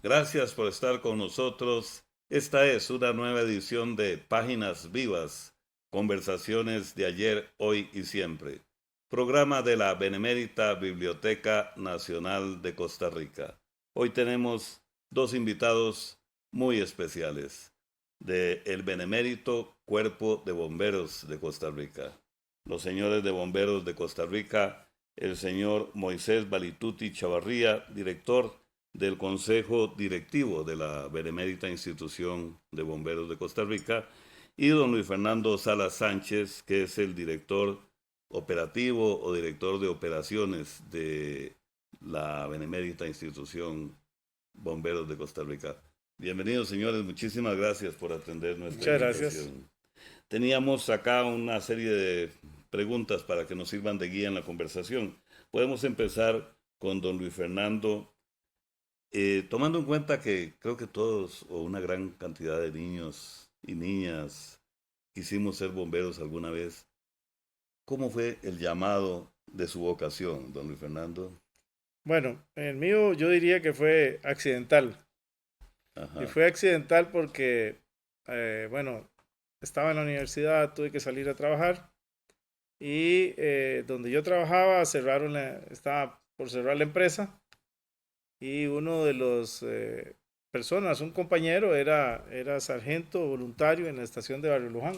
Gracias por estar con nosotros. Esta es una nueva edición de Páginas Vivas, conversaciones de ayer, hoy y siempre. Programa de la Benemérita Biblioteca Nacional de Costa Rica. Hoy tenemos dos invitados muy especiales de el Benemérito Cuerpo de Bomberos de Costa Rica. Los señores de bomberos de Costa Rica, el señor Moisés Balituti Chavarría, director del Consejo Directivo de la Benemérita Institución de Bomberos de Costa Rica, y don Luis Fernando Salas Sánchez, que es el director operativo o director de operaciones de la Benemérita Institución Bomberos de Costa Rica. Bienvenidos, señores, muchísimas gracias por atender nuestra Muchas gracias. invitación. Teníamos acá una serie de preguntas para que nos sirvan de guía en la conversación. Podemos empezar con don Luis Fernando. Tomando en cuenta que creo que todos o una gran cantidad de niños y niñas quisimos ser bomberos alguna vez, ¿cómo fue el llamado de su vocación, don Luis Fernando? Bueno, el mío yo diría que fue accidental. Y Ajá, fue accidental porque, bueno, estaba en la universidad, tuve que salir a trabajar y donde yo trabajaba estaba por cerrar la empresa y uno de los personas, un compañero, era sargento voluntario en la estación de Barrio Luján.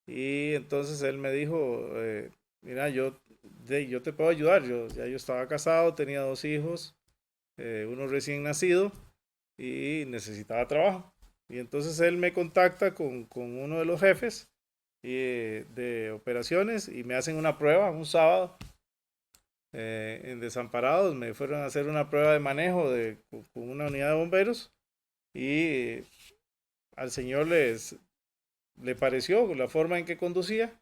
Y entonces él me dijo, mira, yo te puedo ayudar. Ya yo estaba casado, tenía dos hijos, uno recién nacido y necesitaba trabajo. Y entonces él me contacta con uno de los jefes de operaciones y me hacen una prueba un sábado en Desamparados. Me fueron a hacer una prueba de manejo con una unidad de bomberos y al señor le pareció la forma en que conducía.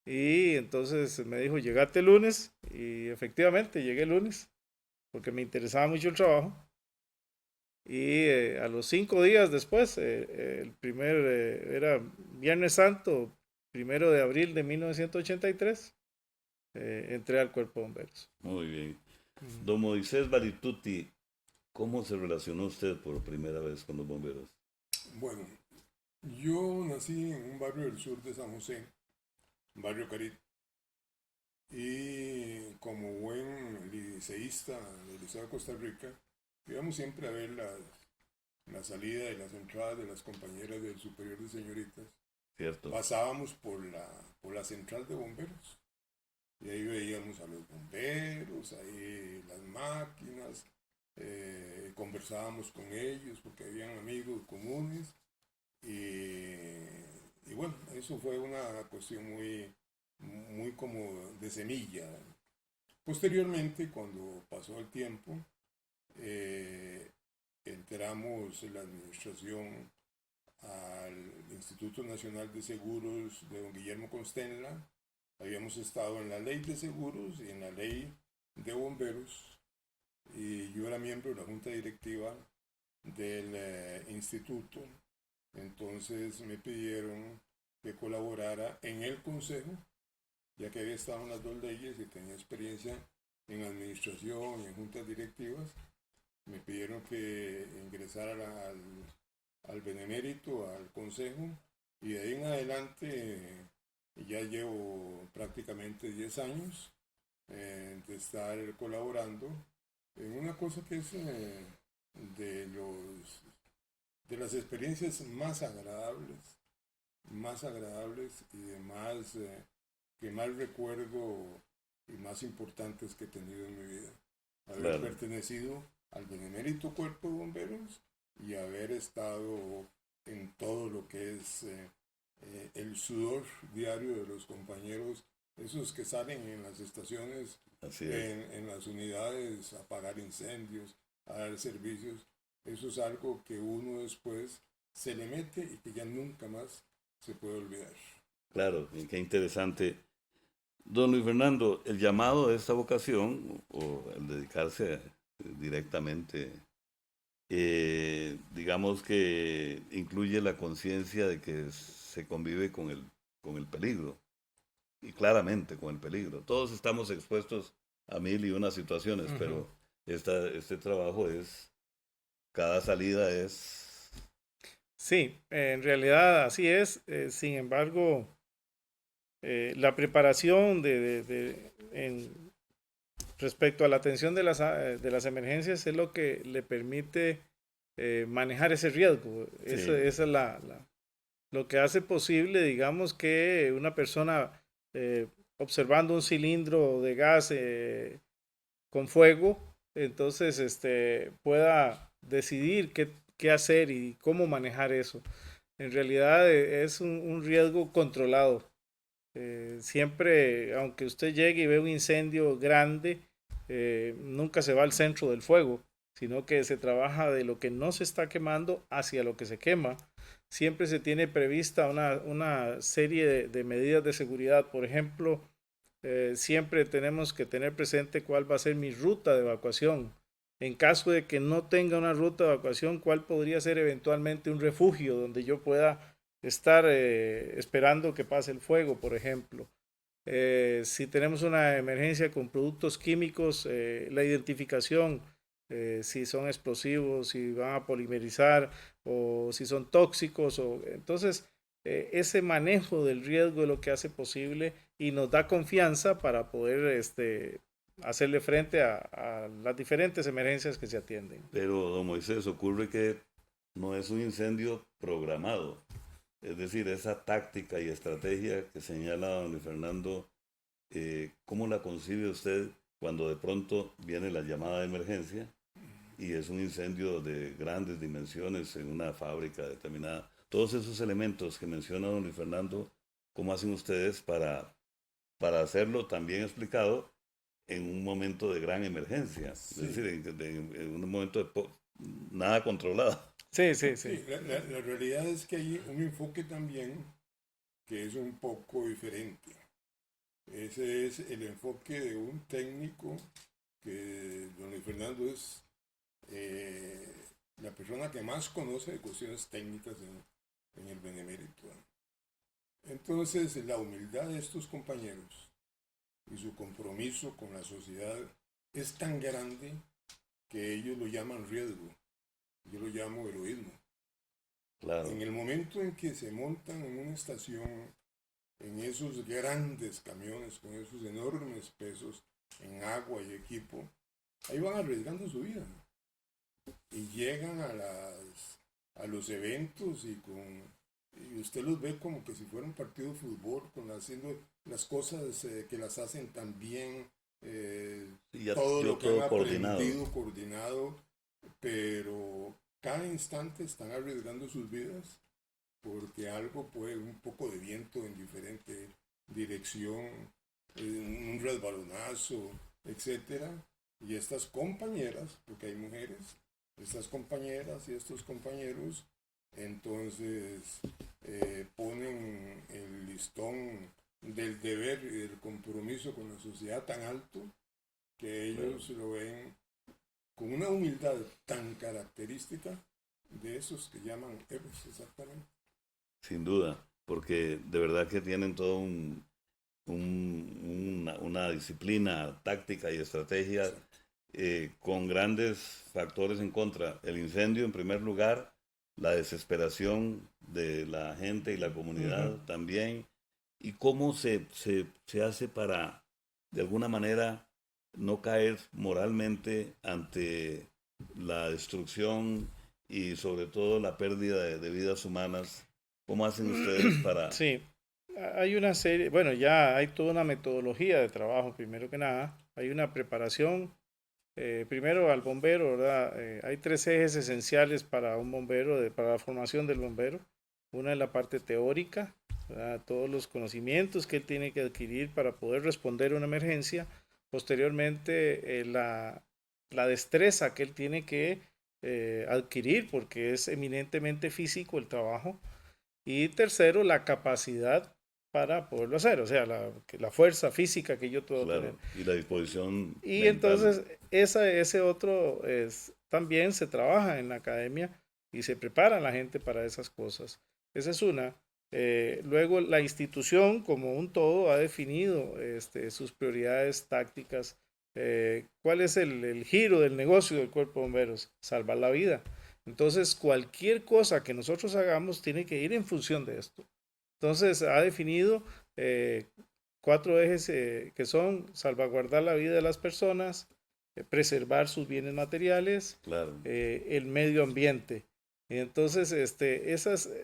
Y entonces me dijo, llegate el lunes. Y efectivamente llegué el lunes porque me interesaba mucho el trabajo. Y a los 5 días después, era Viernes Santo, 1 de abril de 1983, entré al Cuerpo de Bomberos. muy bien. Ujú. Don Moisés Balituti, ¿cómo se relacionó usted por primera vez con los bomberos? Bueno, yo nací en un barrio del sur de San José, barrio Carit, y como buen liceísta del Liceo de Costa Rica, íbamos siempre a ver la salida y las entradas de las compañeras del Superior de Señoritas. ¿Cierto? Pasábamos por la central de bomberos y ahí veíamos a los bomberos, ahí las máquinas, conversábamos con ellos porque habían amigos comunes. Y bueno, eso fue una cuestión muy como de semilla. Posteriormente, cuando pasó el tiempo, eh, entramos en la administración al Instituto Nacional de Seguros de don Guillermo Constenla. Habíamos estado en la ley de seguros y en la ley de bomberos. Y yo era miembro de la junta directiva del instituto. Entonces me pidieron que colaborara en el consejo, ya que había estado en las dos leyes y tenía experiencia en administración y en juntas directivas. Me pidieron que ingresara al benemérito, al consejo, y de ahí en adelante ya llevo prácticamente 10 años de estar colaborando en una cosa que es de los de las experiencias más agradables y de más que más recuerdo y más importantes que he tenido en mi vida. Haber Claro. pertenecido al Benemérito Cuerpo de Bomberos y haber estado en todo lo que es el sudor diario de los compañeros, esos que salen en las estaciones, Así es. en las unidades a apagar incendios, a dar servicios. Eso es algo que uno después se le mete y que ya nunca más se puede olvidar. Claro, y qué interesante. Don Luis Fernando, el llamado de esta vocación, o el dedicarse directamente, digamos que incluye la conciencia de que se convive con el peligro, y claramente con el peligro. Todos estamos expuestos a mil y unas situaciones, Ujú. pero este trabajo es cada salida es... Sí, en realidad así es. Sin embargo, la preparación respecto a la atención de las emergencias es lo que le permite manejar ese riesgo. Sí. Esa es lo que hace posible, digamos, que una persona observando un cilindro de gas con fuego, entonces pueda decidir qué hacer y cómo manejar eso. En realidad es un riesgo controlado. Siempre, aunque usted llegue y ve un incendio grande, nunca se va al centro del fuego, sino que se trabaja de lo que no se está quemando hacia lo que se quema. Siempre se tiene prevista una serie de medidas de seguridad. Por ejemplo, siempre tenemos que tener presente cuál va a ser mi ruta de evacuación. En caso de que no tenga una ruta de evacuación, cuál podría ser eventualmente un refugio donde yo pueda estar esperando que pase el fuego, por ejemplo. Si tenemos una emergencia con productos químicos, la identificación, si son explosivos, si van a polimerizar o si son tóxicos. Entonces, ese manejo del riesgo es lo que hace posible y nos da confianza para poder hacerle frente a las diferentes emergencias que se atienden. Pero, don Moisés, ocurre que no es un incendio programado. Es decir, esa táctica y estrategia que señala don Luis Fernando, ¿cómo la concibe usted cuando de pronto viene la llamada de emergencia y es un incendio de grandes dimensiones en una fábrica determinada? Todos esos elementos que menciona don Luis Fernando, ¿cómo hacen ustedes para hacerlo también explicado en un momento de gran emergencia? Sí. Es decir, en un momento de nada controlado. Sí. La realidad es que hay un enfoque también que es un poco diferente. Ese es el enfoque de un técnico que don Luis Fernando es la persona que más conoce de cuestiones técnicas en el Benemérito. Entonces, la humildad de estos compañeros y su compromiso con la sociedad es tan grande que ellos lo llaman riesgo. Yo lo llamo heroísmo. Claro. En el momento en que se montan en una estación, en esos grandes camiones, con esos enormes pesos en agua y equipo, ahí van arriesgando su vida. Y llegan a los eventos y usted los ve como que si fuera un partido de fútbol, haciendo las cosas que las hacen tan bien, todo lo que han aprendido, coordinado, pero cada instante están arriesgando sus vidas porque algo puede, un poco de viento en diferente dirección, un resbalonazo, etcétera. Y estas compañeras, porque hay mujeres, estas compañeras y estos compañeros, entonces ponen el listón del deber y del compromiso con la sociedad tan alto que ellos lo ven con una humildad tan característica de esos que llaman héroes, exactamente. Sin duda, porque de verdad que tienen todo una disciplina táctica y estrategia con grandes factores en contra. El incendio en primer lugar, la desesperación de la gente y la comunidad también, y cómo se hace para, de alguna manera, no caer moralmente ante la destrucción y sobre todo la pérdida de vidas humanas. ¿Cómo hacen ustedes para...? Sí, hay una serie, bueno, ya hay toda una metodología de trabajo, primero que nada. Hay una preparación, primero al bombero, ¿verdad? Hay 3 ejes esenciales para un bombero, para la formación del bombero. Una es la parte teórica, ¿verdad? Todos los conocimientos que él tiene que adquirir para poder responder a una emergencia. Posteriormente, la destreza que él tiene que adquirir, porque es eminentemente físico el trabajo. Y tercero, la capacidad para poderlo hacer, o sea, la fuerza física que yo puedo tener. Y la disposición Y mental. entonces, ese otro también se trabaja en la academia y se prepara a la gente para esas cosas. Esa es una. Luego, la institución como un todo ha definido sus prioridades tácticas. ¿Cuál es el giro del negocio del Cuerpo de Bomberos? Salvar la vida. Entonces, cualquier cosa que nosotros hagamos tiene que ir en función de esto. Entonces, ha definido 4 ejes que son salvaguardar la vida de las personas, preservar sus bienes materiales, Claro. el medio ambiente. Entonces,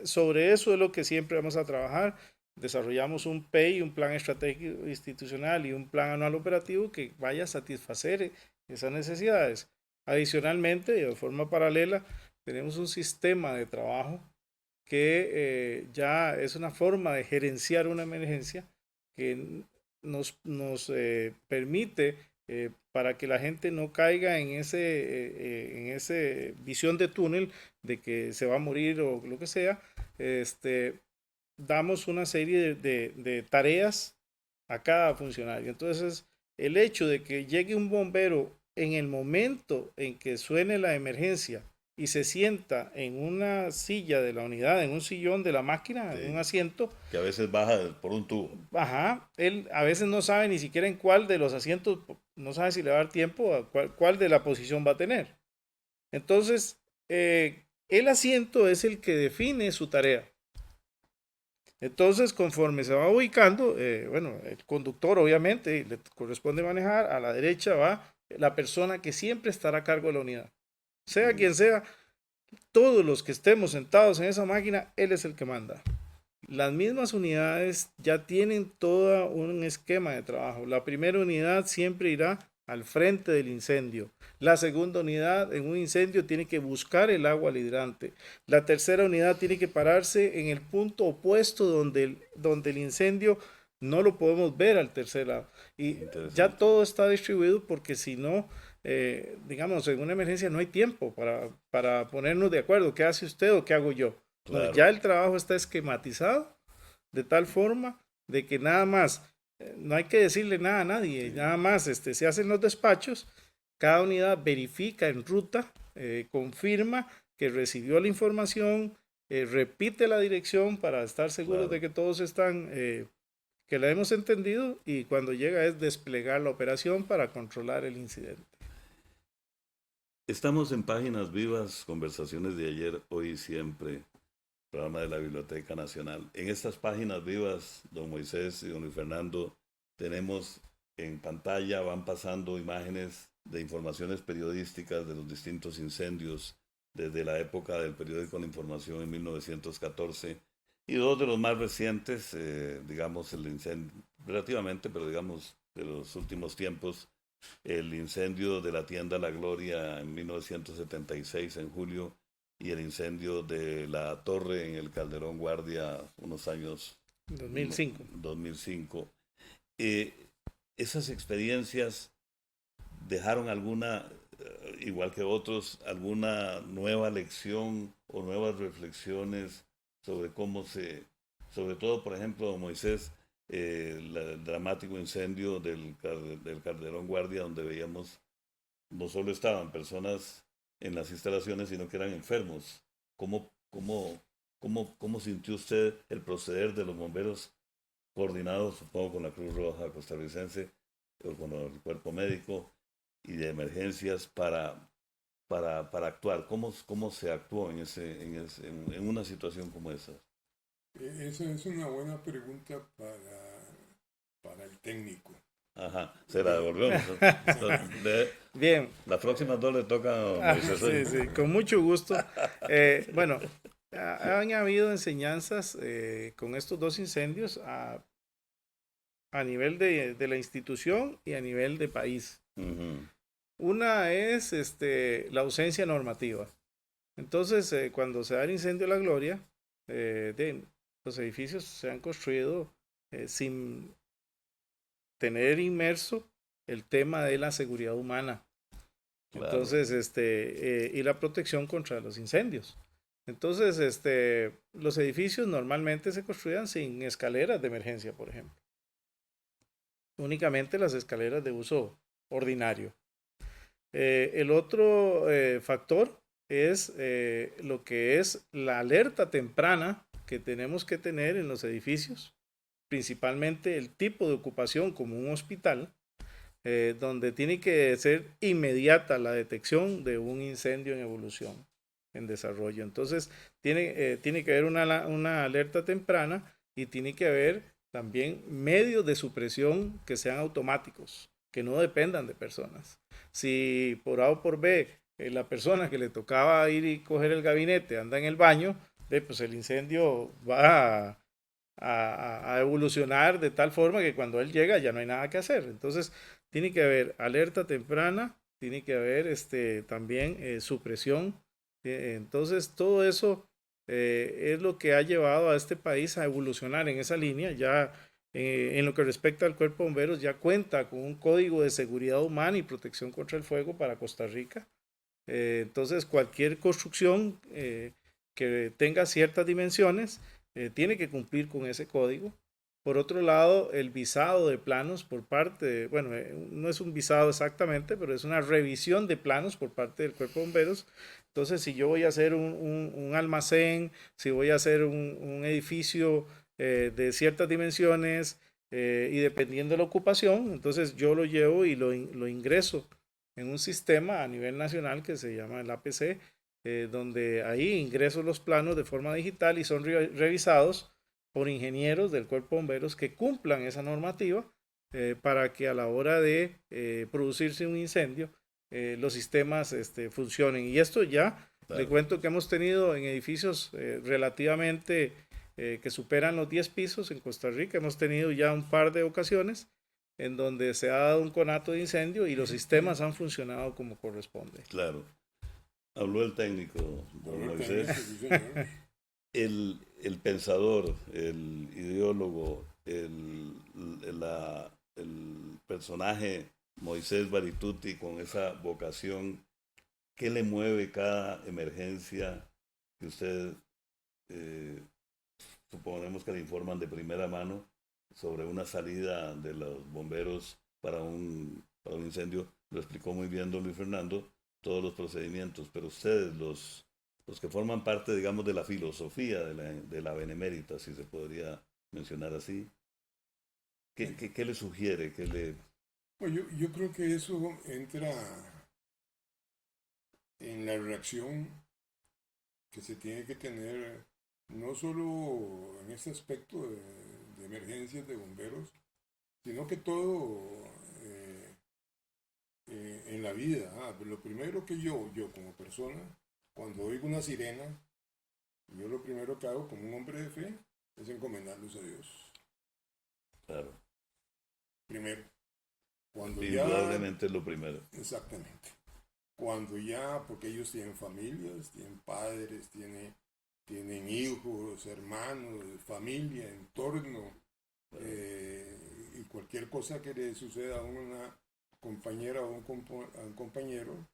sobre eso es lo que siempre vamos a trabajar. Desarrollamos un PEI, un plan estratégico institucional y un plan anual operativo que vaya a satisfacer esas necesidades. Adicionalmente, de forma paralela, tenemos un sistema de trabajo que ya es una forma de gerenciar una emergencia que nos permite para que la gente no caiga en ese visión de túnel de que se va a morir o lo que sea. Damos una serie de tareas a cada funcionario. Entonces, el hecho de que llegue un bombero en el momento en que suene la emergencia y se sienta en una silla de la unidad, en un sillón de la máquina, Sí. en un asiento, Que a veces baja por un tubo. ajá, él a veces no sabe ni siquiera en cuál de los asientos, no sabe si le va a dar tiempo, a cuál de la posición va a tener. Entonces, el asiento es el que define su tarea. Entonces, conforme se va ubicando, bueno, el conductor obviamente le corresponde manejar, a la derecha va la persona que siempre estará a cargo de la unidad. Sea quien sea, todos los que estemos sentados en esa máquina, él es el que manda. Las mismas unidades ya tienen todo un esquema de trabajo. La primera unidad siempre irá al frente del incendio. La segunda unidad en un incendio tiene que buscar el agua al hidrante. La tercera unidad tiene que pararse en el punto opuesto donde el incendio no lo podemos ver al tercer lado. Y ya todo está distribuido porque si no, digamos, en una emergencia no hay tiempo para ponernos de acuerdo. ¿Qué hace usted o qué hago yo? Claro. No, ya el trabajo está esquematizado de tal forma de que nada más, no hay que decirle nada a nadie, sí. Nada más se hacen los despachos, cada unidad verifica en ruta, confirma que recibió la información, repite la dirección para estar seguros de que todos están, que la hemos entendido, y cuando llega es desplegar la operación para controlar el incidente. Estamos en Páginas Vivas, conversaciones de ayer, hoy y siempre, programa de la Biblioteca Nacional. En estas Páginas Vivas, don Moisés y don Luis Fernando, tenemos en pantalla, van pasando imágenes de informaciones periodísticas de los distintos incendios desde la época del periódico La Información en 1914 y dos de los más recientes, digamos el incendio, relativamente, pero digamos de los últimos tiempos, el incendio de la tienda La Gloria en 1976 en julio y el incendio de la torre en el Calderón Guardia unos años 2005. Esas experiencias dejaron alguna, igual que otros, alguna nueva lección o nuevas reflexiones sobre cómo sobre todo, por ejemplo, Moisés, el dramático incendio del Calderón Guardia, donde veíamos no solo estaban personas en las instalaciones, sino que eran enfermos. ¿Cómo sintió usted el proceder de los bomberos coordinados, supongo, con la Cruz Roja costarricense o con el cuerpo médico y de emergencias para actuar? ¿Cómo se actuó en una situación como esa? Esa es una buena pregunta para el técnico. Ajá, se la devolvió. Bien. Las próximas dos le tocan a Moisés. Sí, con mucho gusto. Bueno, han habido enseñanzas con estos dos incendios a nivel de la institución y a nivel de país. Uh-huh. Una es la ausencia normativa. Entonces, cuando se da el incendio de La Gloria, los edificios se han construido sin tener inmerso el tema de la seguridad humana. Claro. Entonces, y la protección contra los incendios. Entonces, los edificios normalmente se construían sin escaleras de emergencia, por ejemplo. Únicamente las escaleras de uso ordinario. El otro factor es lo que es la alerta temprana que tenemos que tener en los edificios, principalmente el tipo de ocupación como un hospital, donde tiene que ser inmediata la detección de un incendio en evolución. en desarrollo. Entonces, tiene que haber una alerta temprana y tiene que haber también medios de supresión que sean automáticos, que no dependan de personas. Si por A o por B la persona que le tocaba ir y coger el gabinete anda en el baño, pues el incendio va a evolucionar de tal forma que cuando él llega ya no hay nada que hacer. Entonces, tiene que haber alerta temprana, tiene que haber también supresión. Entonces, todo eso es lo que ha llevado a este país a evolucionar en esa línea. Ya en lo que respecta al Cuerpo de Bomberos, ya cuenta con un código de seguridad humana y protección contra el fuego para Costa Rica. Entonces, cualquier construcción que tenga ciertas dimensiones tiene que cumplir con ese código. Por otro lado, el visado de planos por parte, bueno, no es un visado exactamente, pero es una revisión de planos por parte del Cuerpo de Bomberos. Entonces, si yo voy a hacer un almacén, si voy a hacer un edificio de ciertas dimensiones y dependiendo de la ocupación, entonces yo lo llevo y lo ingreso en un sistema a nivel nacional que se llama el APC, donde ahí ingreso los planos de forma digital y son revisados por ingenieros del Cuerpo de Bomberos que cumplan esa normativa para que a la hora de producirse un incendio los sistemas funcionen. Y esto ya, le cuento que hemos tenido en edificios relativamente que superan los 10 pisos en Costa Rica, hemos tenido ya un par de ocasiones en donde se ha dado un conato de incendio y los sistemas han funcionado como corresponde. Claro. Habló el técnico, don Moisés. El pensador, el ideólogo, el personaje Moisés Barituti con esa vocación, ¿qué le mueve cada emergencia que usted, suponemos que le informan de primera mano sobre una salida de los bomberos para un incendio? Lo explicó muy bien don Luis Fernando, todos los procedimientos, pero ustedes, los que forman parte, digamos, de la filosofía de la Benemérita, si se podría mencionar así, ¿qué le sugiere? Pues yo creo que eso entra en la reacción que se tiene que tener, no solo en este aspecto de emergencias de bomberos, sino que todo en la vida. Lo primero que yo como persona, cuando oigo una sirena, yo lo primero que hago como un hombre de fe es encomendarlos a Dios. Claro. Primero. Cuando indudablemente es lo primero. Exactamente. Cuando ya, porque ellos tienen familias, tienen padres, tienen hijos, hermanos, familia, entorno, y cualquier cosa que le suceda a una compañera o a un compañero,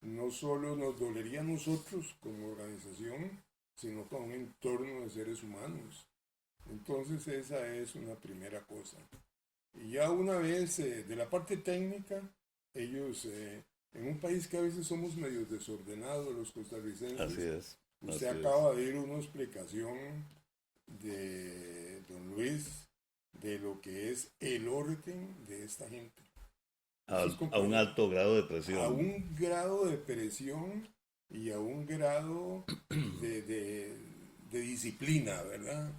no solo nos dolería a nosotros como organización, sino con un entorno de seres humanos. Entonces esa es una primera cosa. Y ya una vez de la parte técnica, ellos, en un país que a veces somos medio desordenados los costarricenses, así es. Usted acaba de oír una explicación de don Luis de lo que es el orden de esta gente. A un alto grado de presión. A un grado de presión y a un grado de disciplina, ¿verdad?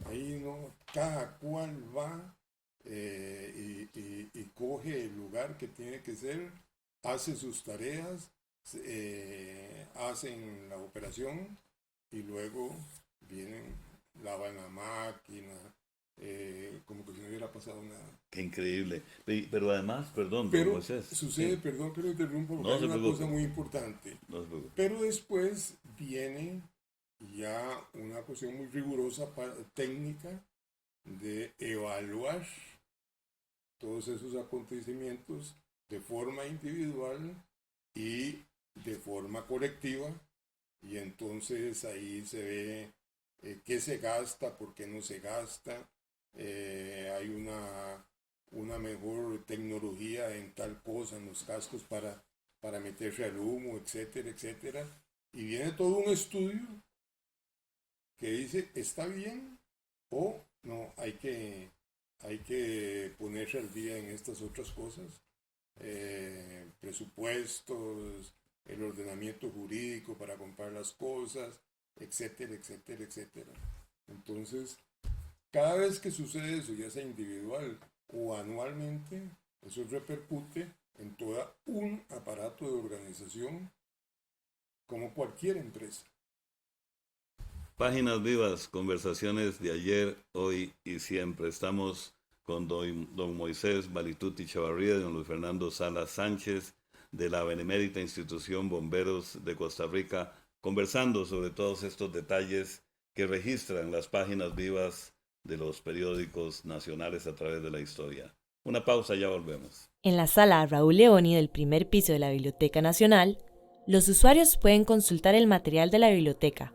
Ahí no, cada cual va y coge el lugar que tiene que ser, hace sus tareas, hacen la operación y luego vienen, lavan la máquina, como que si no hubiera pasado nada. Qué increíble. Pero además, perdón, pero Moisés. sucede, sí. Perdón que lo interrumpa, porque hay una cosa muy importante. Pero después viene ya una cuestión muy rigurosa, técnica, de evaluar todos esos acontecimientos de forma individual y de forma colectiva, y entonces ahí se ve qué se gasta, por qué no se gasta, hay una mejor tecnología en tal cosa, en los cascos para meterse al humo, etcétera, etcétera, y viene todo un estudio que dice, ¿está bien? O no, hay que ponerse al día en estas otras cosas, presupuestos, el ordenamiento jurídico para comprar las cosas, etcétera, etcétera, etcétera. Entonces, cada vez que sucede eso, ya sea individual o anualmente, eso repercute en todo un aparato de organización como cualquier empresa. Páginas Vivas, conversaciones de ayer, hoy y siempre. Estamos con don Moisés Balituti Chavarría y don Luis Fernando Salas Sánchez de la Benemérita Institución Bomberos de Costa Rica, conversando sobre todos estos detalles que registran las páginas vivas de los periódicos nacionales a través de la historia. Una pausa, ya volvemos. En la sala Raúl Leoni del primer piso de la Biblioteca Nacional, los usuarios pueden consultar el material de la biblioteca.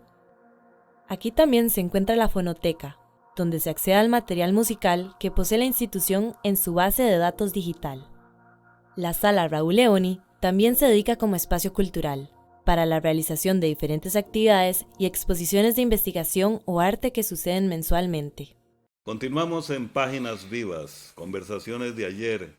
Aquí también se encuentra la fonoteca, donde se accede al material musical que posee la institución en su base de datos digital. La sala Raúl Leoni también se dedica como espacio cultural, para la realización de diferentes actividades y exposiciones de investigación o arte que suceden mensualmente. Continuamos en Páginas Vivas, conversaciones de ayer,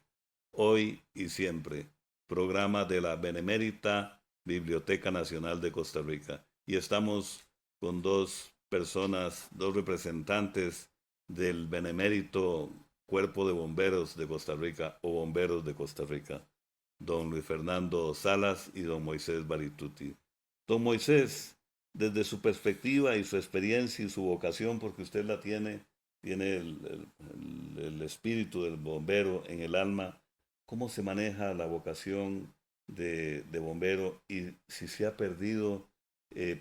hoy y siempre, programa de la Benemérita Biblioteca Nacional de Costa Rica. Y estamos con dos personas, dos representantes del Benemérito Cuerpo de Bomberos de Costa Rica o Bomberos de Costa Rica, don Luis Fernando Salas y don Moisés Balituti. Don Moisés, desde su perspectiva y su experiencia y su vocación, porque usted la tiene el espíritu del bombero en el alma, ¿cómo se maneja la vocación de bombero y si se ha perdido,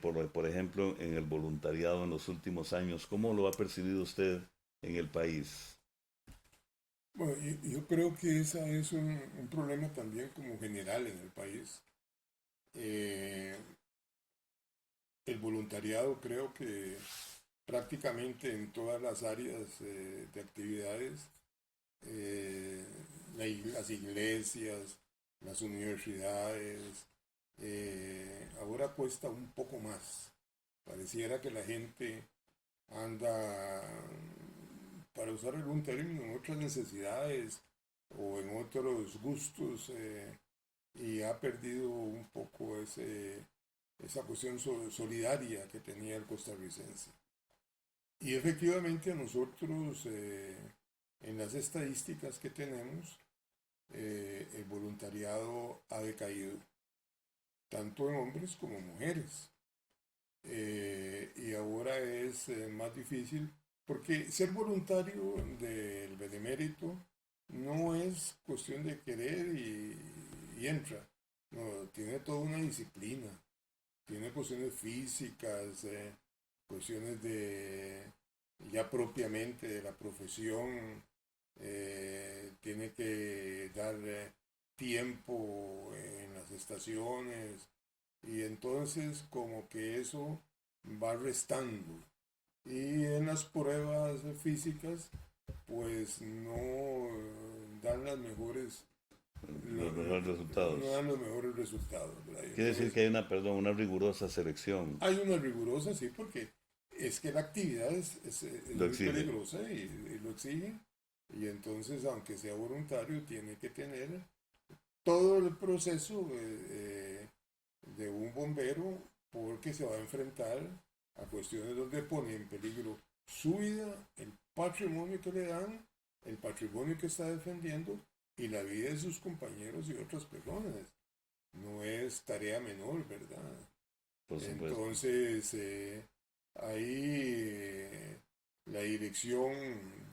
por ejemplo, en el voluntariado en los últimos años? ¿Cómo lo ha percibido usted en el país? Bueno, yo creo que ese es un problema también como general en el país. El voluntariado creo que prácticamente en todas las áreas de actividades, las iglesias, las universidades, ahora cuesta un poco más. Pareciera que la gente anda, para usar algún término, en otras necesidades o en otros gustos y ha perdido un poco esa cuestión solidaria que tenía el costarricense. Y efectivamente a nosotros, en las estadísticas que tenemos, el voluntariado ha decaído, tanto en hombres como mujeres. Y ahora es más difícil, porque ser voluntario del Benemérito no es cuestión de querer y entra. No, tiene toda una disciplina, tiene cuestiones físicas, cuestiones ya propiamente de la profesión, tiene que dar tiempo en las estaciones y entonces como que eso va restando. Y en las pruebas físicas pues no dan los mejores resultados. No dan los mejores resultados. Quiere decir que hay una rigurosa selección. Hay una rigurosa, sí, porque es que la actividad es muy peligrosa y lo exige. Y entonces, aunque sea voluntario, tiene que tener todo el proceso de un bombero, porque se va a enfrentar a cuestiones donde pone en peligro su vida, el patrimonio que le dan, el patrimonio que está defendiendo y la vida de sus compañeros y otras personas. No es tarea menor, ¿verdad? Por supuesto. Entonces, ahí la dirección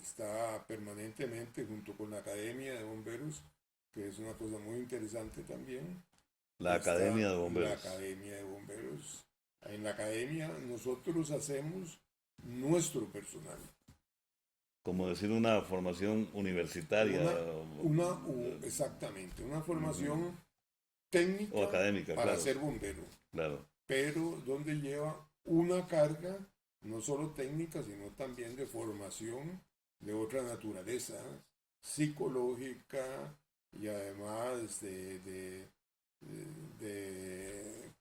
está permanentemente junto con la Academia de Bomberos, que es una cosa muy interesante también. La Academia de Bomberos. La Academia de Bomberos. En la Academia nosotros hacemos nuestro personal. Como decir, una formación universitaria. Exactamente, una formación técnica o académica, para claro, ser bombero. Claro. Pero donde lleva una carga no solo técnica, sino también de formación de otra naturaleza, psicológica y además de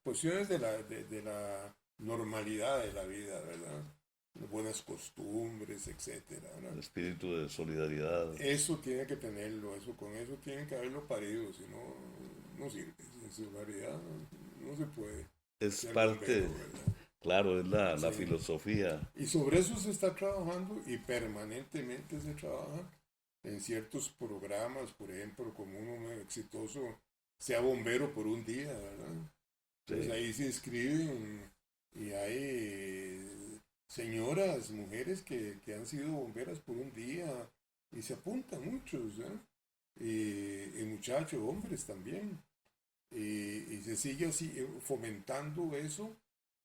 cuestiones de la normalidad de la vida, ¿verdad? Buenas costumbres, etcétera, ¿verdad? El espíritu de solidaridad. Eso tiene que tenerlo, con eso tienen que haberlo parido, si no no sirve. Sin solidaridad no se puede Es ser parte, bombero, ¿verdad? claro, es la Sí. filosofía. Y sobre eso se está trabajando y permanentemente se trabaja en ciertos programas, por ejemplo, como uno muy exitoso, sea bombero por un día, ¿verdad? Entonces Sí. ahí se inscriben y hay señoras, mujeres que han sido bomberas por un día y se apuntan muchos, y muchachos, hombres también. Y se sigue así fomentando eso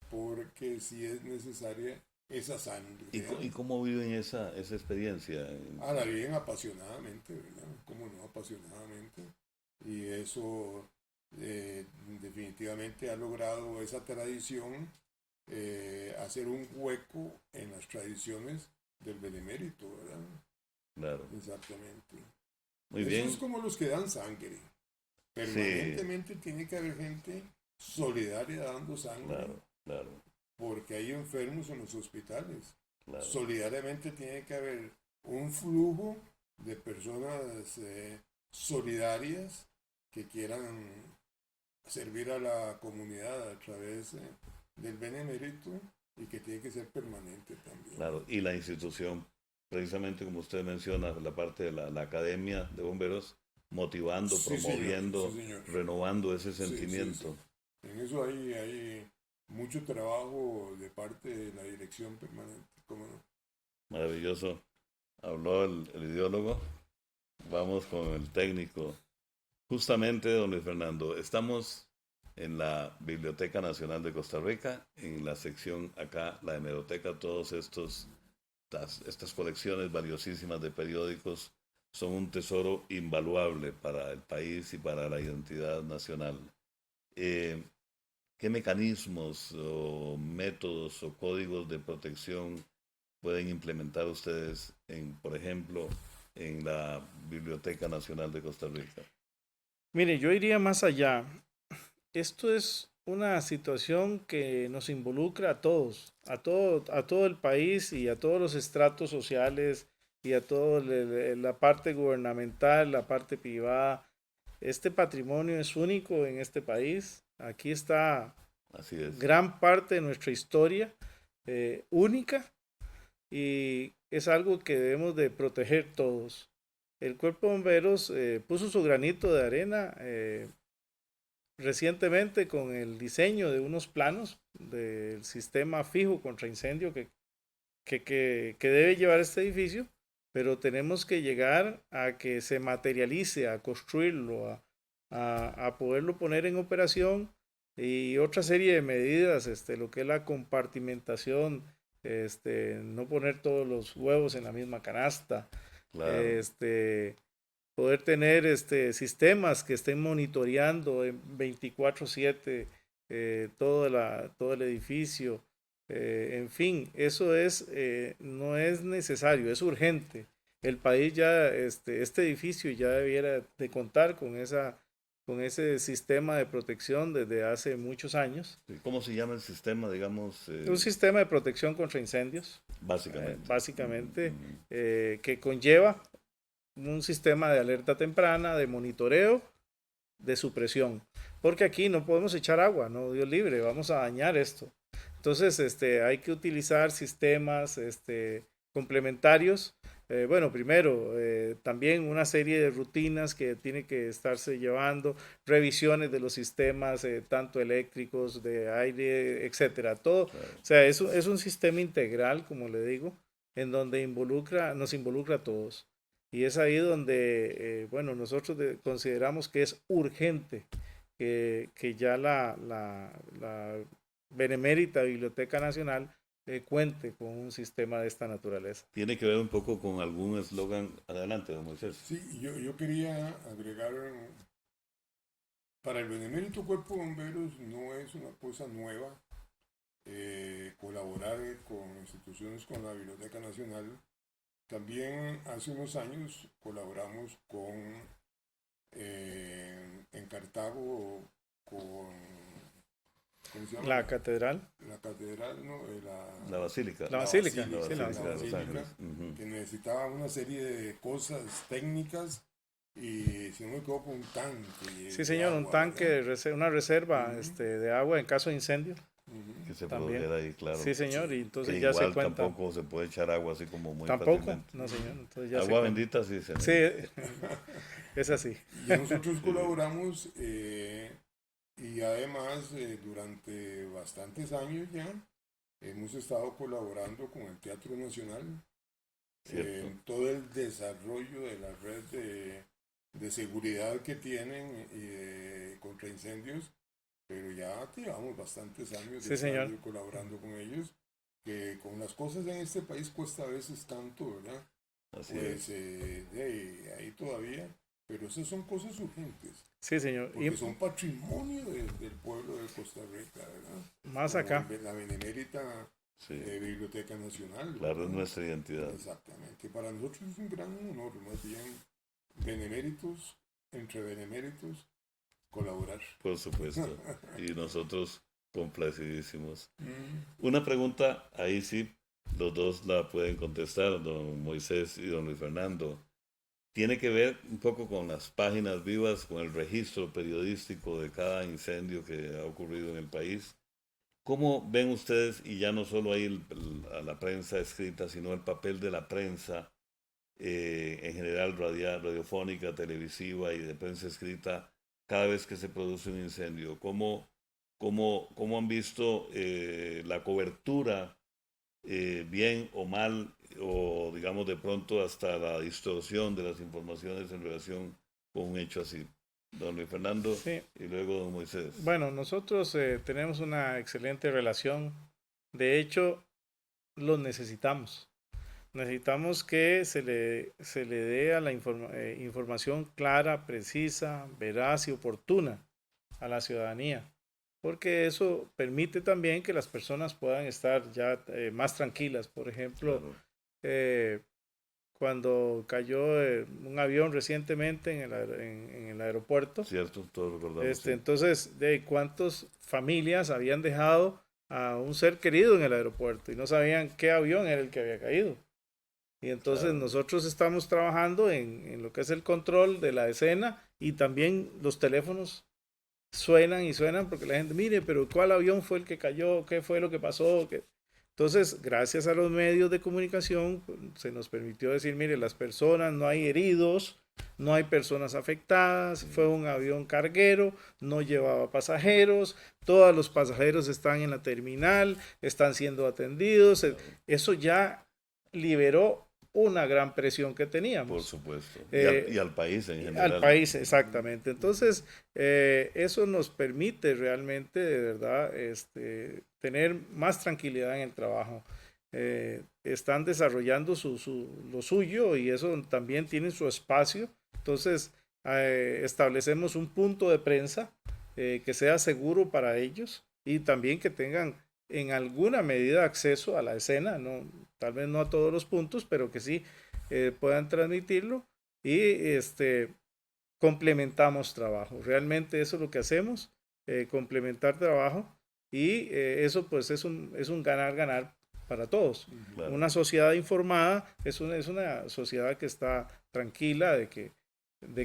porque si es necesaria esa sangre. ¿Y cómo viven esa experiencia? La viven apasionadamente, ¿verdad? ¿Cómo no apasionadamente? Y eso definitivamente ha logrado esa tradición, hacer un hueco en las tradiciones del benemérito, ¿verdad? Claro, Exactamente. muy Eso bien. es como los que dan sangre. Permanentemente tiene que haber gente solidaria dando sangre, Claro, claro, porque hay enfermos en los hospitales. claro. Solidariamente tiene que haber un flujo de personas solidarias que quieran servir a la comunidad a través del benemérito y que tiene que ser permanente también. Claro, y la institución, precisamente como usted menciona, la parte de la Academia de Bomberos, motivando, Sí, señor, promoviendo, sí, señor. renovando ese Sí, sí, sentimiento. sí. En eso hay mucho trabajo de parte de la dirección permanente. ¿Cómo no? Maravilloso. Habló el ideólogo. Vamos con el técnico. Justamente, don Luis Fernando, estamos en la Biblioteca Nacional de Costa Rica, en la sección acá, la hemeroteca, todos estas colecciones valiosísimas de periódicos son un tesoro invaluable para el país y para la identidad nacional. ¿Qué mecanismos o métodos o códigos de protección pueden implementar ustedes, por ejemplo, en la Biblioteca Nacional de Costa Rica? Mire, yo iría más allá. Esto es una situación que nos involucra a todos, a todo el país y a todos los estratos sociales y a toda la parte gubernamental, la parte privada. Este patrimonio es único en este país. Aquí está Así es. gran parte de nuestra historia única y es algo que debemos de proteger todos. El Cuerpo de Bomberos puso su granito de arena recientemente con el diseño de unos planos del sistema fijo contra incendio que debe llevar este edificio, pero tenemos que llegar a que se materialice, a construirlo, a poderlo poner en operación y otra serie de medidas, lo que es la compartimentación, no poner todos los huevos en la misma canasta, Claro. Poder tener sistemas que estén monitoreando en 24/7 todo el edificio. En fin, eso no es necesario, es urgente. El país ya, este edificio ya debiera de contar con ese sistema de protección desde hace muchos años. ¿Cómo se llama el sistema, digamos? Un sistema de protección contra incendios, Básicamente. básicamente, que conlleva un sistema de alerta temprana, de monitoreo, de supresión. Porque aquí no podemos echar agua, no, Dios libre, vamos a dañar esto. Entonces, hay que utilizar sistemas complementarios. Bueno, primero, también una serie de rutinas que tiene que estarse llevando, revisiones de los sistemas, tanto eléctricos, de aire, etcétera, todo. Claro. O sea, es un sistema integral, como le digo, en donde nos involucra a todos. Y es ahí donde, bueno, nosotros consideramos que es urgente que ya la Benemérita Biblioteca Nacional cuente con un sistema de esta naturaleza. Tiene que ver un poco con algún eslogan. Adelante, don Moisés. Sí, yo quería agregar, para el Benemérito Cuerpo de Bomberos no es una cosa nueva colaborar con instituciones como la Biblioteca Nacional. También hace unos años colaboramos en Cartago con ¿cómo se llama? La catedral. La catedral, ¿no? La Basílica. La Basílica. La Sí, la Basílica de Los Basílica, Ángeles. Ujú. que necesitaba una serie de cosas técnicas y si no me equivoco un tanque Sí, de señor, un agua, tanque, ¿verdad? una reserva Ujú, de agua en caso de incendio ujú. Que se también. produjera ahí, claro. Sí, señor, y Que entonces ya se igual cuenta. tampoco se puede echar agua así como muy Tampoco, fácilmente. no, señor, entonces ya se Agua cuenta. bendita sí se Sí, necesita. es así. Y nosotros Sí, colaboramos y además durante bastantes años ya hemos estado colaborando con el Teatro Nacional cierto. en todo el desarrollo de la red de seguridad que tienen contra incendios, pero ya llevamos bastantes años de Sí, estar señor. colaborando con ellos, que con las cosas en este país cuesta a veces tanto, ¿verdad? Así Pues es. ahí todavía, pero esas son cosas urgentes, Sí, señor. Y porque son patrimonio del pueblo de Costa Rica, ¿verdad? más Como acá. la Benemérita Sí, Biblioteca Nacional, claro, es ¿verdad? nuestra identidad. Exactamente. Para nosotros es un gran honor, más bien, beneméritos, entre beneméritos, colaborar. Por supuesto. Y nosotros complacidísimos. Mm, Una pregunta, ahí sí, los dos la pueden contestar, don Moisés y don Luis Fernando. Tiene que ver un poco con las páginas vivas, con el registro periodístico de cada incendio que ha ocurrido en el país. ¿Cómo ven ustedes, y ya no solo ahí a la prensa escrita, sino el papel de la prensa en general radiofónica, televisiva y de prensa escrita cada vez que se produce un incendio? ¿Cómo han visto la cobertura, bien o mal, o digamos de pronto hasta la distorsión de las informaciones en relación con un hecho así? Don Luis Fernando Sí. y luego don Moisés. Bueno, nosotros tenemos una excelente relación. De hecho, los necesitamos. Necesitamos que se le dé a la información clara, precisa, veraz y oportuna a la ciudadanía, porque eso permite también que las personas puedan estar ya más tranquilas. Por ejemplo, Claro, eh, cuando cayó un avión recientemente en el aeropuerto, cierto, todos recordamos, sí. entonces, de cuántas familias habían dejado a un ser querido en el aeropuerto y no sabían qué avión era el que había caído. Y entonces Claro, nosotros estamos trabajando en lo que es el control de la escena y también los teléfonos suenan y suenan porque la gente, mire, pero ¿cuál avión fue el que cayó? ¿Qué fue lo que pasó? ¿Qué? Entonces, gracias a los medios de comunicación, se nos permitió decir, mire, las personas, no hay heridos, no hay personas afectadas, fue un avión carguero, no llevaba pasajeros, todos los pasajeros están en la terminal, están siendo atendidos. claro, Eso ya liberó una gran presión que por teníamos. supuesto. Eh, Y al país en al general. país, exactamente. Entonces, eso nos permite realmente, de verdad, tener más tranquilidad en el trabajo. Están desarrollando lo suyo y eso también tiene su espacio. Entonces, establecemos un punto de prensa que sea seguro para ellos y también que tengan en alguna medida acceso a la escena, no, tal vez no a todos los puntos, pero que sí puedan transmitirlo y complementamos trabajo. Realmente eso es lo que hacemos, complementar trabajo y eso pues es un ganar-ganar para todos. Claro, Una sociedad informada es una sociedad que está tranquila de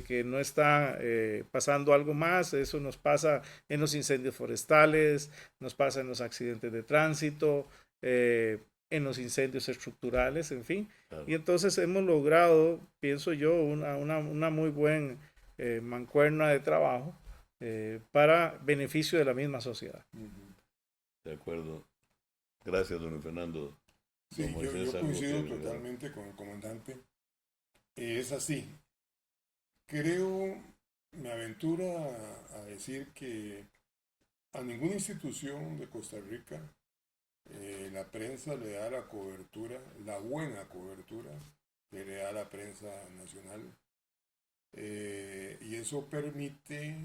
que no está pasando algo más. Eso nos pasa en los incendios forestales, nos pasa en los accidentes de tránsito, en los incendios estructurales, en fin. claro. Y entonces hemos logrado, pienso yo, una muy buena mancuerna de trabajo para beneficio de la misma sociedad. ujú. De acuerdo. Gracias, don Fernando. Don Sí, Moisés, yo algo que coincido agregar. totalmente con el comandante. Es así. Creo, me aventuro a decir que a ninguna institución de Costa Rica la prensa le da la cobertura, la buena cobertura que le da la prensa nacional. Y eso permite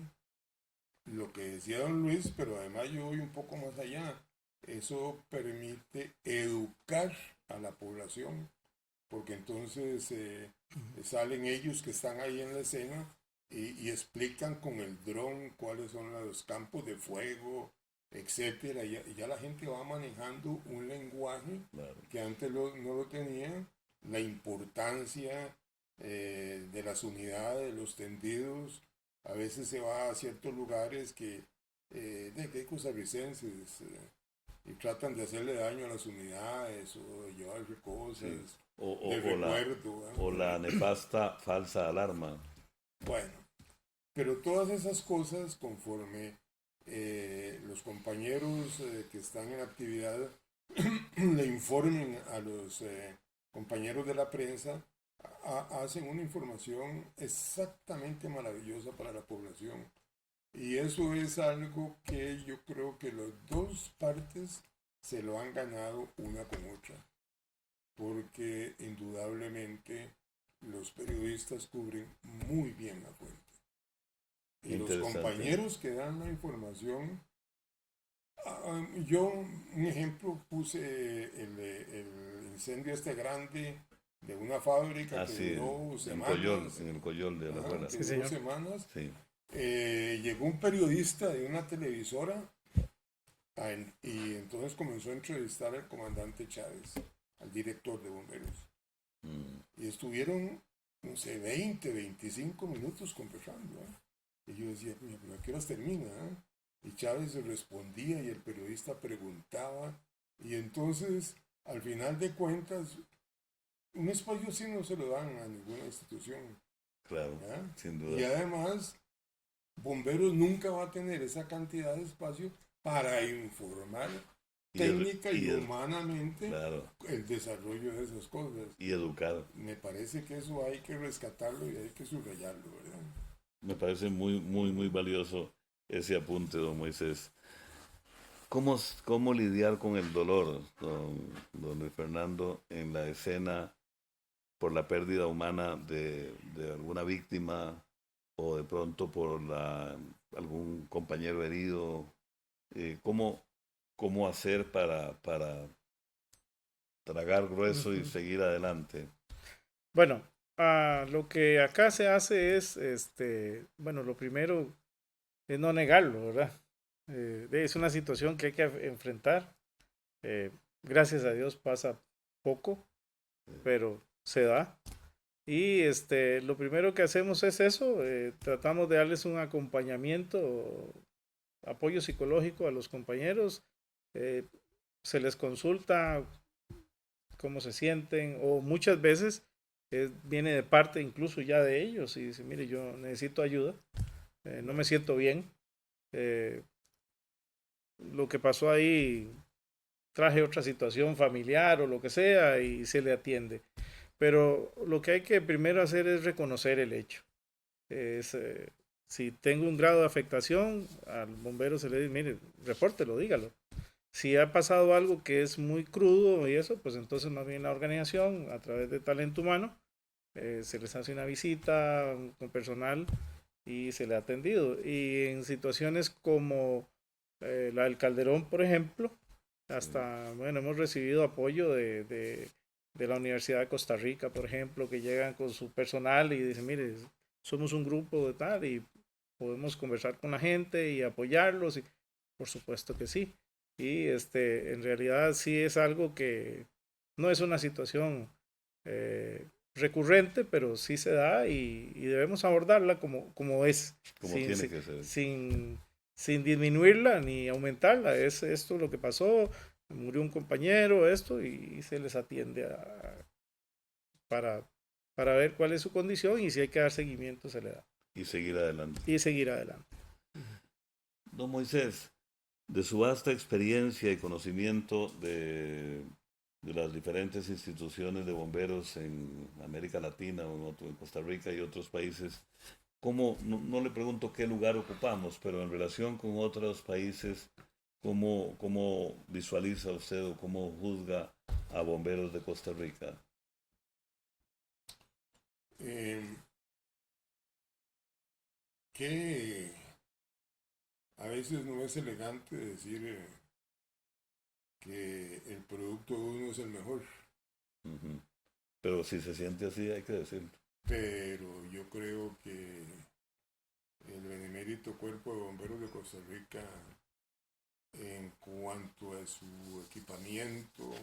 lo que decía don Luis, pero además yo voy un poco más allá. Eso permite educar a la población, porque entonces salen ellos que están ahí en la escena y explican con el dron cuáles son los campos de fuego, etcétera. Y ya la gente va manejando un lenguaje Claro, que antes no lo tenía, la importancia de las unidades, los tendidos. A veces se va a ciertos lugares que hay costarricenses y tratan de hacerle daño a las unidades o de llevarse cosas Sí. de recuerdo. O la nefasta falsa alarma. Bueno, pero todas esas cosas, conforme los compañeros que están en actividad le informen a los compañeros de la prensa, hacen una información exactamente maravillosa para la población. Y eso es algo que yo creo que las dos partes se lo han ganado una con otra, porque indudablemente los periodistas cubren muy bien la fuente. Y los compañeros que dan la información, yo un ejemplo puse el incendio este grande de una fábrica que duró semanas. En el Coyol de la abuela. Que duró semanas. Sí. Llegó un periodista de una televisora y entonces comenzó a entrevistar al comandante Chávez, al director de bomberos. Y estuvieron, no sé, 20, 25 minutos conversando. Y yo decía, pero ¿a qué horas termina? Y Chávez respondía y el periodista preguntaba. Y entonces, al final de cuentas, un espacio así no se lo dan a ninguna institución. Claro, sin duda. Y además, Bomberos nunca va a tener esa cantidad de espacio para informar técnica y humanamente el desarrollo de esas cosas. Y educar. Me parece que eso hay que rescatarlo y hay que subrayarlo, ¿verdad? Me parece muy, muy, muy valioso ese apunte, don Moisés. ¿Cómo lidiar con el dolor, don Luis Fernando, en la escena por la pérdida humana de alguna víctima o de pronto por algún compañero herido? ¿Cómo hacer para tragar grueso y seguir adelante? Bueno, lo que acá se hace es, bueno, lo primero es no negarlo, ¿verdad? Es una situación que hay que enfrentar. Gracias a Dios pasa poco, pero se da. Y lo primero que hacemos es eso, tratamos de darles un acompañamiento, apoyo psicológico a los compañeros, se les consulta cómo se sienten o muchas veces viene de parte incluso ya de ellos y dice, mire, yo necesito ayuda, no me siento bien, lo que pasó ahí, traje otra situación familiar o lo que sea y se le atiende. Pero lo que hay que primero hacer es reconocer el hecho. Si tengo un grado de afectación, al bombero se le dice, mire, repórtelo, dígalo. Si ha pasado algo que es muy crudo y eso, pues entonces más bien la organización, a través de talento humano, se les hace una visita con personal y se le ha atendido. Y en situaciones como la del Calderón, por ejemplo, hasta, bueno, hemos recibido apoyo de la Universidad de Costa Rica, por ejemplo, que llegan con su personal y dicen, mire, somos un grupo de tal y podemos conversar con la gente y apoyarlos. Y por supuesto que sí. Y en realidad sí es algo que no es una situación recurrente, pero sí se da y debemos abordarla como es. Como tiene que ser. Sin disminuirla ni aumentarla. Es esto lo que pasó, murió un compañero, esto, y se les atiende para ver cuál es su condición y si hay que dar seguimiento se le da. Y seguir adelante. Y seguir adelante. Don Moisés, de su vasta experiencia y conocimiento de las diferentes instituciones de bomberos en América Latina, en Costa Rica y otros países, no le pregunto qué lugar ocupamos, pero en relación con otros países, ¿cómo visualiza usted o cómo juzga a bomberos de Costa Rica? Que a veces no es elegante decir que el producto de uno es el mejor. Pero si se siente así, hay que decirlo. Pero yo creo que el benemérito Cuerpo de Bomberos de Costa Rica, en cuanto a su equipamiento,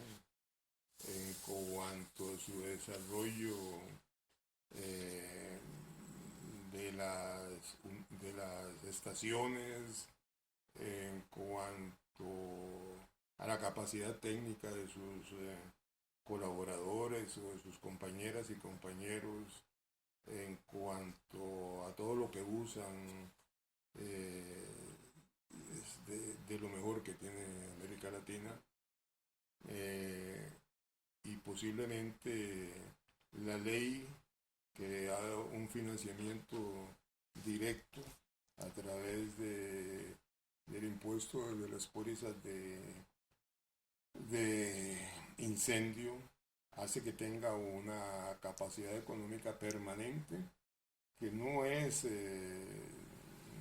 en cuanto a su desarrollo de las estaciones, en cuanto a la capacidad técnica de sus colaboradores o de sus compañeras y compañeros, en cuanto a todo lo que usan, es de lo mejor que tiene América Latina, y posiblemente la ley que da un financiamiento directo a través del impuesto de las pólizas de incendio hace que tenga una capacidad económica permanente que no es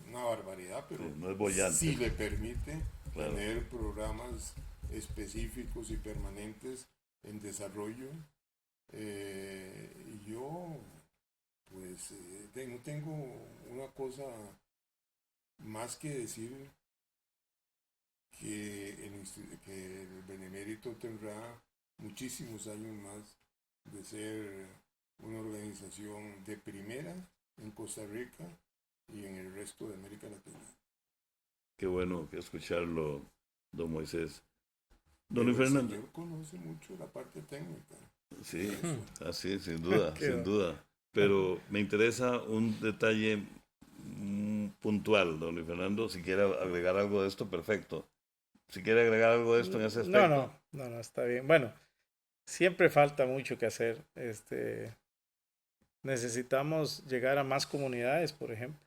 una barbaridad, pero Sí, no es boyante. sí le permite Claro. tener programas específicos y permanentes en desarrollo. Yo pues no tengo una cosa más que decir que el Benemérito tendrá muchísimos años más de ser una organización de primera en Costa Rica y en el resto de América Latina. Qué bueno escucharlo, don Moisés. Don Pero Luis el Fernando. señor conoce mucho la parte técnica. Sí, así, sin duda, Qué sin duda. Pero me interesa un detalle puntual, don Luis Fernando. Si quiere agregar algo de esto, perfecto. Si quiere agregar algo de esto en ese aspecto. No, está bien. Bueno, siempre falta mucho que hacer. Necesitamos llegar a más comunidades, por ejemplo,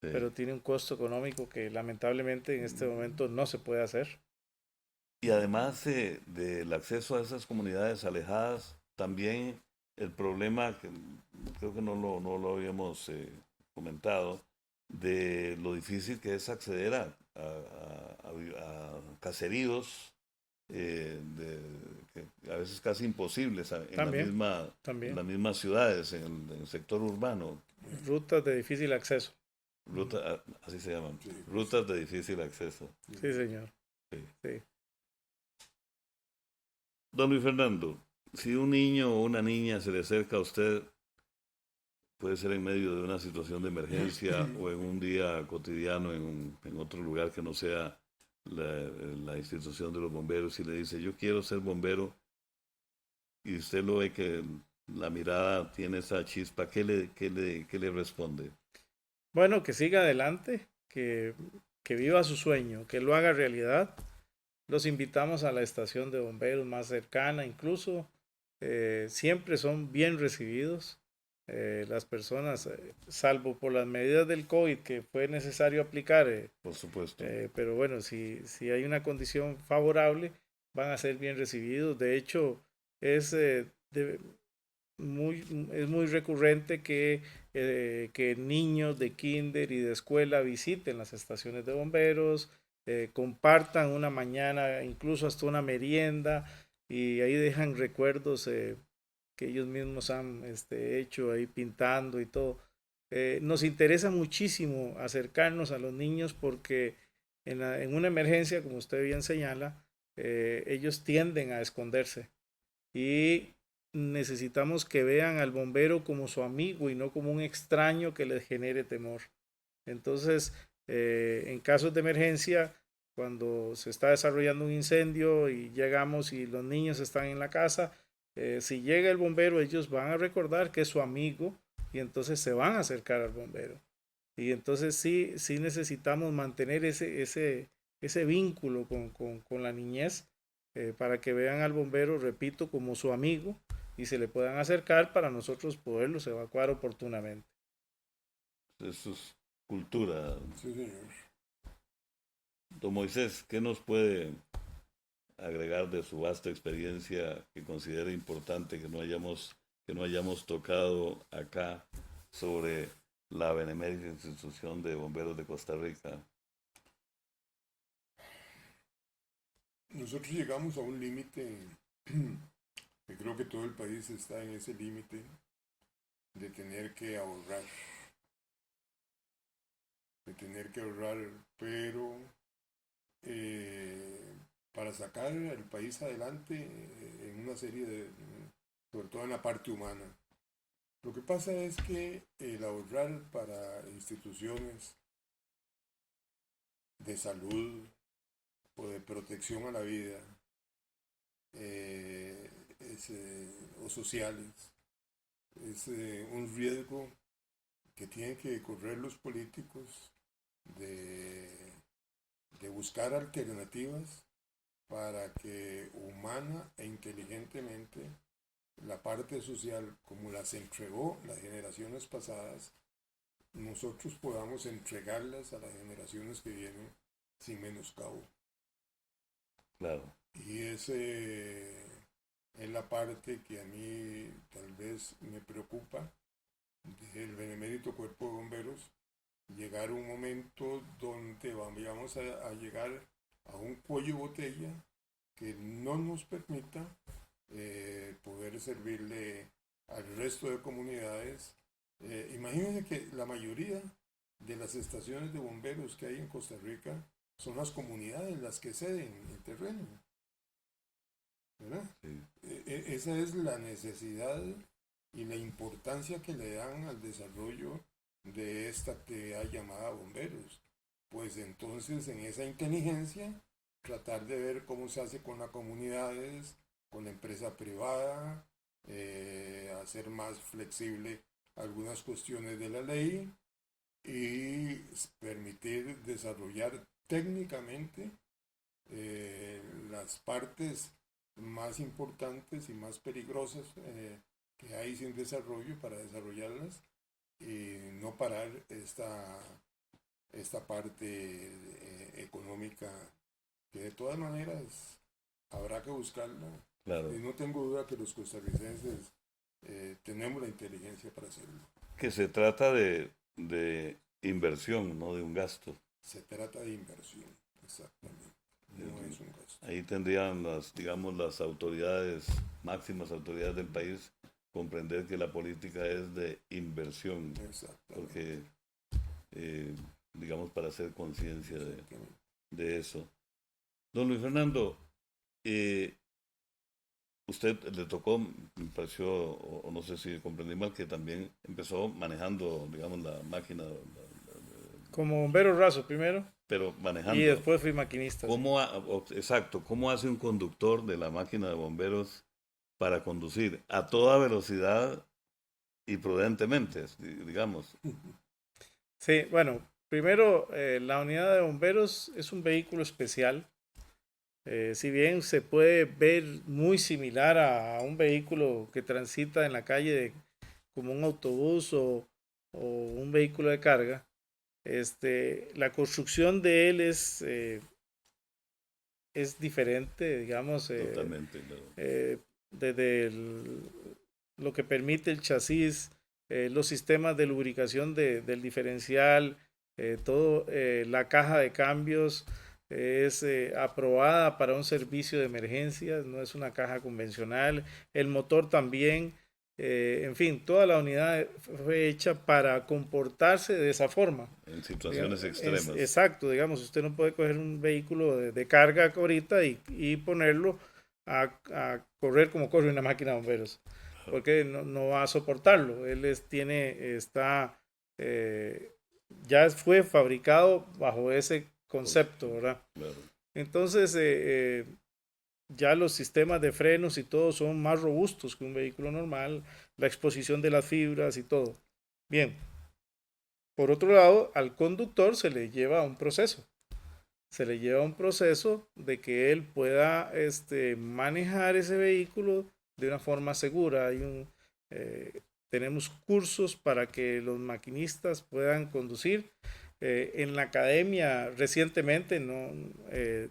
Sí. pero tiene un costo económico que lamentablemente en este momento no se puede hacer. Y además del acceso a esas comunidades alejadas, también el problema, que creo que no lo habíamos comentado, de lo difícil que es acceder a caseríos, que a veces casi imposibles También. en las mismas ciudades, en el sector urbano. Rutas de difícil acceso. Así se llaman, Sí, pues. rutas de difícil acceso. Sí, señor. Sí. Sí. Don Luis Fernando, si un niño o una niña se le acerca a usted, puede ser en medio de una situación de emergencia o en un día cotidiano en otro lugar que no sea la institución de los bomberos, y le dice, yo quiero ser bombero, y usted lo ve que la mirada tiene esa chispa, ¿qué le responde? Bueno, que siga adelante, que viva su sueño, que lo haga realidad. Los invitamos a la estación de bomberos más cercana, incluso siempre son bien recibidos. Las personas, salvo por las medidas del COVID que fue necesario aplicar, Por supuesto. pero bueno, si hay una condición favorable, van a ser bien recibidos. De hecho, es, es muy recurrente que niños de kinder y de escuela visiten las estaciones de bomberos, compartan una mañana, incluso hasta una merienda, y ahí dejan recuerdos que ellos mismos han hecho ahí pintando y todo. Nos interesa muchísimo acercarnos a los niños porque en una emergencia, como usted bien señala, ellos tienden a esconderse y necesitamos que vean al bombero como su amigo y no como un extraño que les genere temor. Entonces, en casos de emergencia, cuando se está desarrollando un incendio y llegamos y los niños están en la casa, si llega el bombero, ellos van a recordar que es su amigo y entonces se van a acercar al bombero. Y entonces sí necesitamos mantener ese vínculo con la niñez para que vean al bombero, repito, como su amigo y se le puedan acercar para nosotros poderlos evacuar oportunamente. Eso es cultura. Sí, señor. Don Moisés, ¿qué nos puede agregar de su vasta experiencia que considera importante que no hayamos tocado acá sobre la Benemérita Institución de Bomberos de Costa Rica? Nosotros llegamos a un límite, que creo que todo el país está en ese límite de tener que ahorrar, pero para sacar al país adelante en una serie sobre todo en la parte humana, Lo que pasa es que el ahorrar para instituciones de salud o de protección a la vida o sociales es un riesgo que tienen que correr los políticos de buscar alternativas para que humana e inteligentemente la parte social, como las entregó las generaciones pasadas, nosotros podamos entregarlas a las generaciones que vienen sin menoscabo. Claro. Y ese es la parte que a mí tal vez me preocupa del benemérito Cuerpo de Bomberos, llegar a un momento donde vamos a llegar a un cuello de botella que no nos permita poder servirle al resto de comunidades. Imagínense que la mayoría de las estaciones de bomberos que hay en Costa Rica son las comunidades las que ceden el terreno, ¿verdad? Sí. Esa es la necesidad y la importancia que le dan al desarrollo de esta actividad llamada bomberos. Pues entonces en esa inteligencia tratar de ver cómo se hace con las comunidades, con la empresa privada, hacer más flexible algunas cuestiones de la ley y permitir desarrollar técnicamente las partes más importantes y más peligrosas que hay sin desarrollo para desarrollarlas y no parar esta parte económica que de todas maneras habrá que buscarla. Claro. Y no tengo duda que los costarricenses tenemos la inteligencia para hacerlo. Que se trata de inversión, no de un gasto. Se trata de inversión, exactamente. No es un gasto. Ahí tendrían las autoridades, máximas autoridades del país, comprender que la política es de inversión. Porque, para hacer conciencia de eso. Don Luis Fernando, usted le tocó, me pareció, o no sé si comprendí mal, que también empezó manejando, la máquina. Como bombero raso primero. Pero manejando. Y después fui maquinista. Exacto, ¿cómo hace un conductor de la máquina de bomberos para conducir a toda velocidad y prudentemente, digamos? Sí, bueno, primero, la unidad de bomberos es un vehículo especial. Si bien se puede ver muy similar a un vehículo que transita en la calle como un autobús o un vehículo de carga, la construcción de él es diferente, digamos. Totalmente, claro. Desde lo que permite el chasis, los sistemas de lubricación del diferencial, la caja de cambios es aprobada para un servicio de emergencias, no es una caja convencional. El motor también, en fin, toda la unidad fue hecha para comportarse de esa forma. En situaciones extremas. Exacto, digamos, usted no puede coger un vehículo de carga ahorita y ponerlo a correr como corre una máquina de bomberos, porque no va a soportarlo. Él ya fue fabricado bajo ese concepto, ¿verdad? Claro. Entonces, ya los sistemas de frenos y todo son más robustos que un vehículo normal, la exposición de las fibras y todo. Bien, por otro lado, al conductor se le lleva un proceso. Se le lleva un proceso de que él pueda manejar ese vehículo de una forma segura. Tenemos cursos para que los maquinistas puedan conducir. En la academia recientemente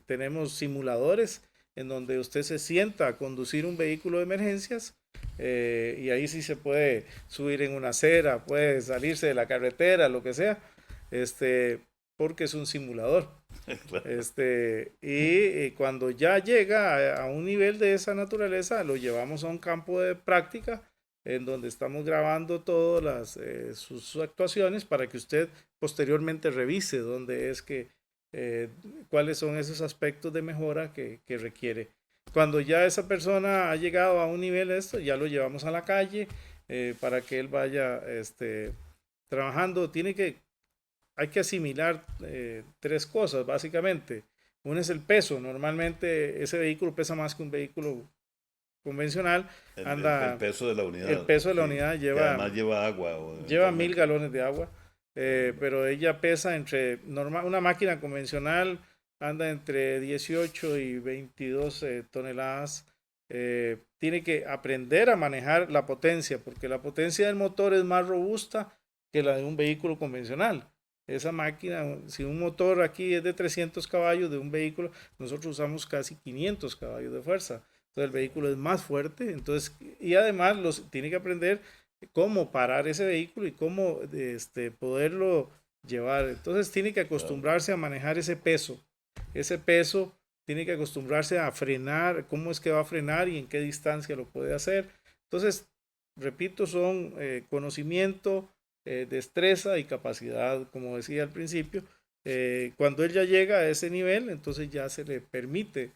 tenemos simuladores en donde usted se sienta a conducir un vehículo de emergencias y ahí sí se puede subir en una acera, puede salirse de la carretera, lo que sea, porque es un simulador. Y cuando ya llega a un nivel de esa naturaleza, lo llevamos a un campo de práctica en donde estamos grabando todas sus actuaciones para que usted posteriormente revise cuáles son esos aspectos de mejora que requiere. Cuando ya esa persona ha llegado a un nivel de esto, ya lo llevamos a la calle para que él vaya trabajando. Hay que asimilar 3 cosas, básicamente. Una es el peso. Normalmente ese vehículo pesa más que un vehículo convencional. El peso de la unidad. El peso de la unidad que lleva... además lleva agua. Lleva 1000 galones de agua. Pero ella pesa una máquina convencional anda entre 18 y 22 toneladas. Tiene que aprender a manejar la potencia, porque la potencia del motor es más robusta que la de un vehículo convencional. Esa máquina, si un motor aquí es de 300 caballos de un vehículo, nosotros usamos casi 500 caballos de fuerza. Entonces el vehículo es más fuerte, y además tiene que aprender cómo parar ese vehículo y cómo poderlo llevar. Entonces tiene que acostumbrarse a manejar ese peso. Ese peso tiene que acostumbrarse a frenar, cómo es que va a frenar y en qué distancia lo puede hacer. Entonces, repito, son conocimiento, destreza y capacidad, como decía al principio. Cuando él ya llega a ese nivel, entonces ya se le permite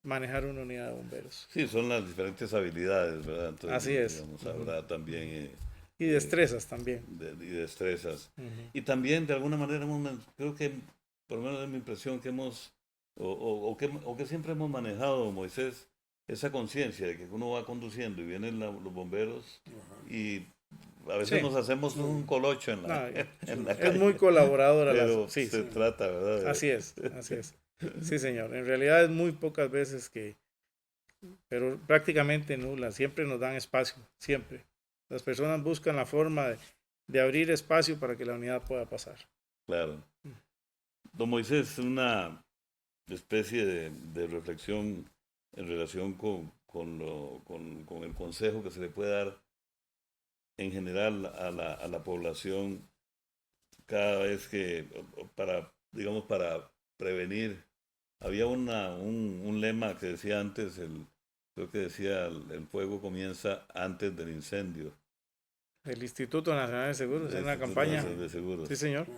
manejar una unidad de bomberos. Sí, son las diferentes habilidades, ¿verdad? Entonces, así es. Digamos, habrá también... y destrezas también. Y destrezas. Y también, de alguna manera, creo que, por lo menos es mi impresión, que que siempre hemos manejado, Moisés, esa conciencia de que uno va conduciendo y vienen los bomberos y a veces nos hacemos un colocho en la calle. Es muy colaboradora. Pero se trata, ¿verdad? Así es. Sí, señor. En realidad es muy pocas veces pero prácticamente nula. Siempre nos dan espacio, siempre. Las personas buscan la forma de abrir espacio para que la unidad pueda pasar. Claro. Don Moisés, una especie de reflexión en relación con el consejo que se le puede dar en general a la población cada vez que, para prevenir. Había un lema que decía antes, creo que decía, el fuego comienza antes del incendio. El Instituto Nacional de Seguros, en una campaña. De Seguros. Sí, señor.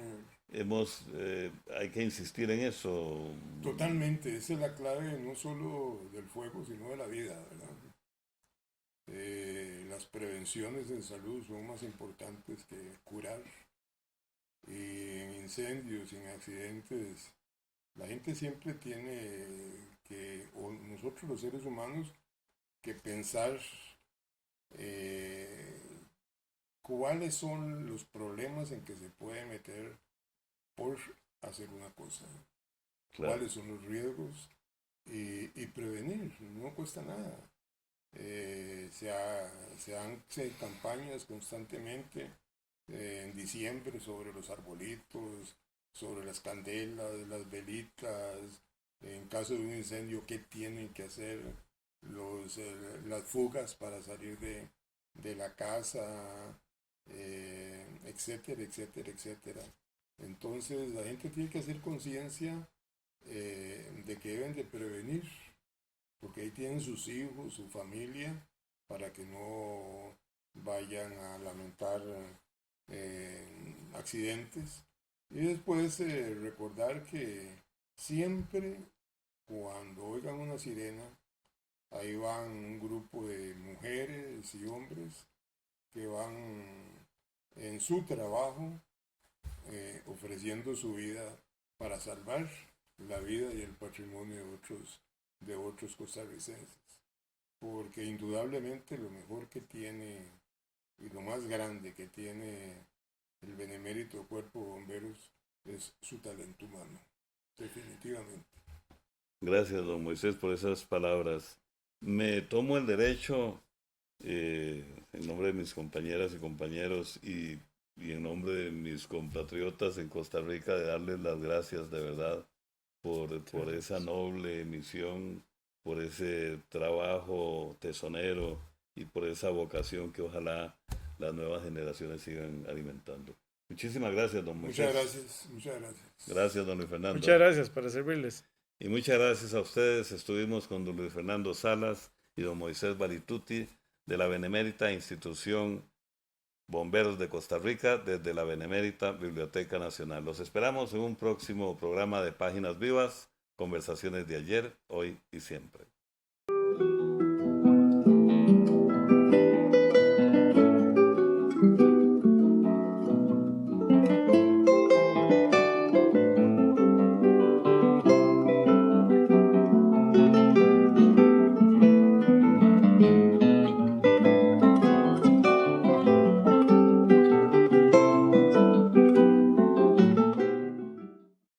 Hay que insistir en eso. Totalmente, esa es la clave no solo del fuego, sino de la vida, ¿verdad? Las prevenciones en salud son más importantes que curar. Y en incendios, en accidentes, la gente siempre tiene o nosotros los seres humanos, que pensar cuáles son los problemas en que se puede meter por hacer una cosa. Claro. Cuáles son los riesgos y prevenir, no cuesta nada. Se hacen campañas constantemente en diciembre sobre los arbolitos, sobre las candelas, las velitas, en caso de un incendio, qué tienen que hacer, las fugas para salir de la casa, etcétera, etcétera, etcétera. Entonces la gente tiene que hacer conciencia de que deben de prevenir, porque ahí tienen sus hijos, su familia, para que no vayan a lamentar accidentes. Y después recordar que siempre cuando oigan una sirena, ahí van un grupo de mujeres y hombres que van en su trabajo ofreciendo su vida para salvar la vida y el patrimonio de otros costarricenses. Porque indudablemente lo mejor que tiene y lo más grande que tiene el benemérito Cuerpo de Bomberos es su talento humano, definitivamente. Gracias, don Moisés, por esas palabras. Me tomo el derecho, en nombre de mis compañeras y compañeros y en nombre de mis compatriotas en Costa Rica, de darles las gracias de verdad por esa noble misión, por ese trabajo tesonero y por esa vocación que ojalá las nuevas generaciones sigan alimentando. Muchísimas gracias, don Moisés. Muchas gracias. Gracias, don Luis Fernando. Muchas gracias, para servirles. Y muchas gracias a ustedes. Estuvimos con don Luis Fernando Salas y don Moisés Balituti de la Benemérita Institución Bomberos de Costa Rica, desde la Benemérita Biblioteca Nacional. Los esperamos en un próximo programa de Páginas Vivas, conversaciones de ayer, hoy y siempre. Gracias.